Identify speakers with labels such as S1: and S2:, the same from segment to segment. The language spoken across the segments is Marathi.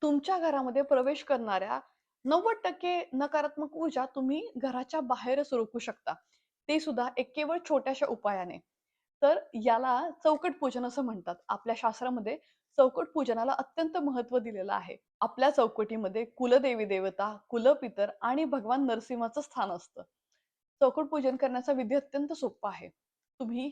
S1: तुमच्या घरामध्ये प्रवेश करणाऱ्या 90% नकारात्मक ऊर्जा तुम्ही घराच्या बाहेरच रोखू शकता. ते सुद्धा एक केवळ छोट्याशा उपायाने. तर याला चौकट पूजन असं म्हणतात. आपल्या शास्त्रामध्ये चौकट पूजनाला अत्यंत महत्त्व दिलेलं आहे. आपल्या चौकटीमध्ये कुलदेवी देवता, कुलपितर आणि भगवान नरसिंहाचं स्थान असतं. चौकट पूजन करण्याचा विधी अत्यंत सोपा आहे. तुम्ही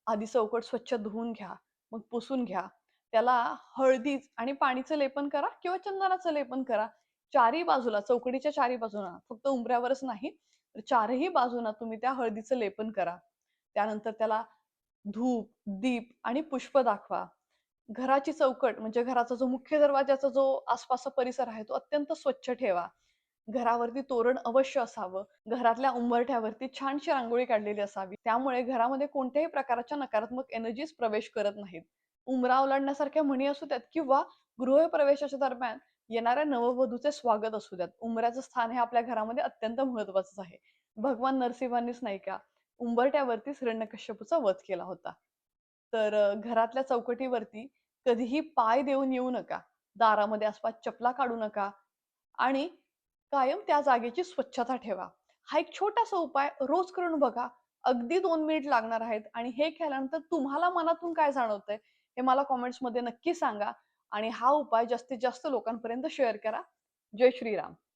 S1: आधी चौकट स्वच्छ धुवून घ्या, मग पुसून घ्या. त्याला हळदी आणि पाणीचं लेपन करा किंवा चंदनाचं लेपन करा. चारही बाजूला, चौकडीच्या चारही बाजूला, फक्त उंबऱ्यावरच नाही, तर चारही बाजूंना तुम्ही त्या हळदीचं लेपन करा. त्यानंतर त्याला धूप, दीप आणि पुष्प दाखवा. घराची चौकट म्हणजे घराचा जो मुख्य दरवाजाचा जो आसपासचा परिसर आहे, तो अत्यंत स्वच्छ ठेवा. घरावरती तोरण अवश्य असावं. घरातल्या उंबरठ्यावरती छानशी रांगोळी काढलेली असावी. त्यामुळे घरामध्ये कोणत्याही प्रकारच्या नकारात्मक एनर्जीज प्रवेश करत नाहीत. उंबरा ओलांडण्यासारख्या म्हणी असू द्यात किंवा गृहप्रवेशाच्या दरम्यान येणाऱ्या नववधूचे स्वागत असू द्यात. उंबऱ्याचं स्थान हे आपल्या घरामध्ये अत्यंत महत्त्वाचं आहे. भगवान नरसिंहांनीच नाही का उंबरठ्यावरतीच हिरण्यकश्यपूचा वध केला होता. तर घरातल्या चौकटीवरती कधीही पाय देऊन येऊ नका. दारामध्ये आसपास चपला काढू नका आणि कायम त्या जागेची स्वच्छता ठेवा. हा एक छोटासा उपाय रोज करून बघा. अगदी 2 मिनिट लागणार आहेत आणि हे केल्यानंतर तुम्हाला मनातून काय जाणवतंय, हे मला कमेंट्समध्ये नक्की सांगा आणि हा उपाय जास्तीत जास्त लोकांपर्यंत शेअर करा. जय श्रीराम.